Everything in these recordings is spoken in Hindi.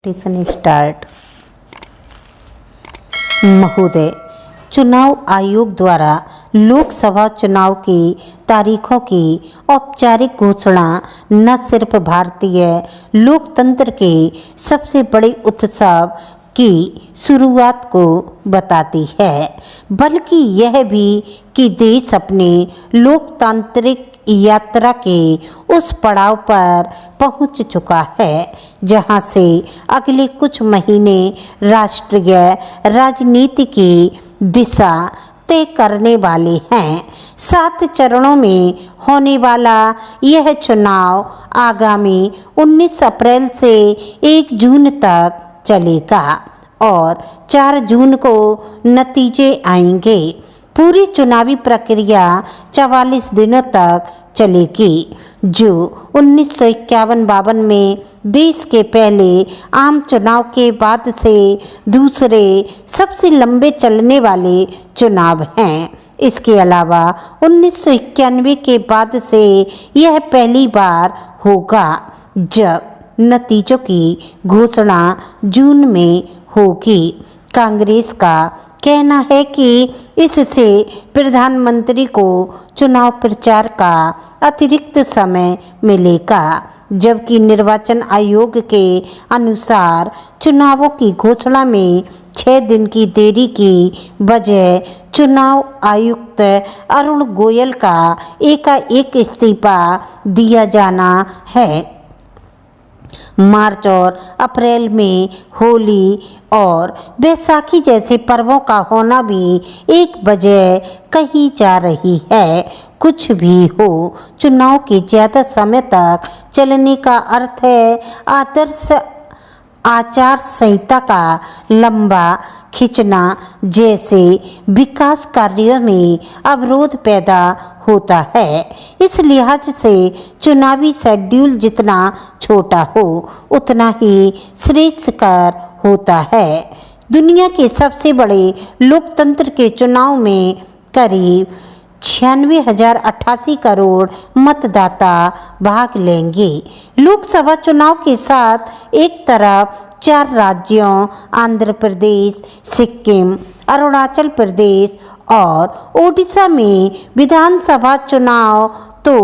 टिसन स्टार्ट। महोदय, चुनाव आयोग द्वारा लोकसभा चुनाव की तारीखों की औपचारिक घोषणा न सिर्फ भारतीय लोकतंत्र के सबसे बड़े उत्सव की शुरुआत को बताती है, बल्कि यह भी कि देश अपने लोकतांत्रिक यात्रा के उस पड़ाव पर पहुंच चुका है जहां से अगले कुछ महीने राष्ट्रीय राजनीति की दिशा तय करने वाले हैं। 7 चरणों में होने वाला यह चुनाव आगामी 19 अप्रैल से 1 जून तक चलेगा और 4 जून को नतीजे आएंगे। पूरी चुनावी प्रक्रिया 44 दिनों तक चलेगी, जो 1951-52 में देश के पहले आम चुनाव के बाद से दूसरे सबसे लंबे चलने वाले चुनाव हैं। इसके अलावा 1991 के बाद से यह पहली बार होगा जब नतीजों की घोषणा जून में होगी। कांग्रेस का कहना है कि इससे प्रधानमंत्री को चुनाव प्रचार का अतिरिक्त समय मिलेगा, जबकि निर्वाचन आयोग के अनुसार चुनावों की घोषणा में 6 दिन की देरी की वजह चुनाव आयुक्त अरुण गोयल का एकाएक इस्तीफा दिया जाना है। मार्च और अप्रैल में होली और बैसाखी जैसे पर्वों का होना भी एक वजह कही जा रही है। कुछ भी हो, चुनाव के ज़्यादा समय तक चलने का अर्थ है आदर्श आचार संहिता का लंबा खिंचना जैसे विकास कार्यों में अवरोध पैदा होता है। इस लिहाज से चुनावी शेड्यूल जितना छोटा हो उतना ही श्रेयस्कर होता है। दुनिया के सबसे बड़े लोकतंत्र के चुनाव में करीब 96,088 करोड़ मतदाता भाग लेंगे। लोकसभा चुनाव के साथ एक तरफ 4 राज्यों आंध्र प्रदेश, सिक्किम, अरुणाचल प्रदेश और ओडिशा में विधानसभा चुनाव तो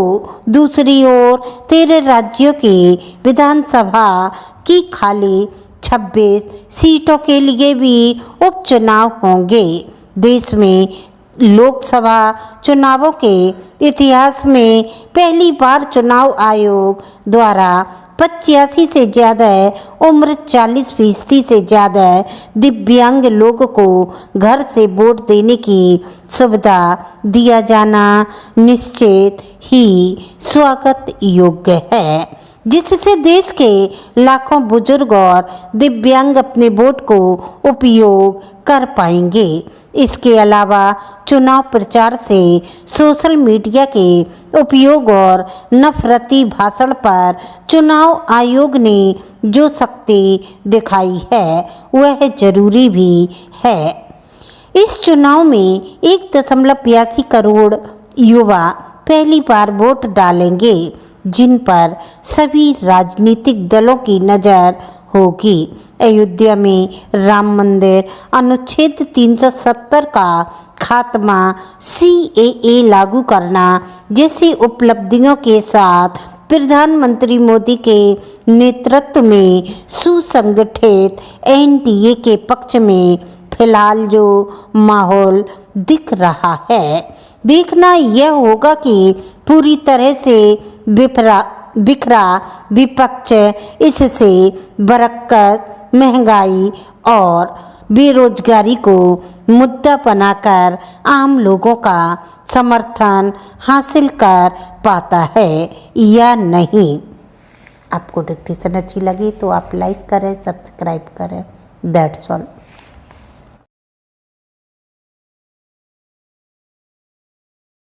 दूसरी ओर 13 राज्यों की विधानसभा की खाली 26 सीटों के लिए भी उपचुनाव होंगे। देश में लोकसभा चुनावों के इतिहास में पहली बार चुनाव आयोग द्वारा 85 से ज़्यादा उम्र 40% से ज़्यादा दिव्यांग लोगों को घर से वोट देने की सुविधा दिया जाना निश्चित ही स्वागत योग्य है, जिससे देश के लाखों बुजुर्ग और दिव्यांग अपने वोट को उपयोग कर पाएंगे। इसके अलावा चुनाव प्रचार से सोशल मीडिया के उपयोग और नफरती भाषण पर चुनाव आयोग ने जो शक्ति दिखाई है वह जरूरी भी है। इस चुनाव में 1.82 करोड़ युवा पहली बार वोट डालेंगे, जिन पर सभी राजनीतिक दलों की नज़र होगी। अयोध्या में राम मंदिर, अनुच्छेद 370 का खात्मा, CAA लागू करना जैसी उपलब्धियों के साथ प्रधानमंत्री मोदी के नेतृत्व में सुसंगठित NDA के पक्ष में फिलहाल जो माहौल दिख रहा है, देखना यह होगा कि पूरी तरह से बिखरा विपक्ष इससे बरक्कत महंगाई और बेरोजगारी को मुद्दा बनाकर आम लोगों का समर्थन हासिल कर पाता है या नहीं। आपको डिक्टेशन अच्छी लगी तो आप लाइक करें, सब्सक्राइब करें। That's all.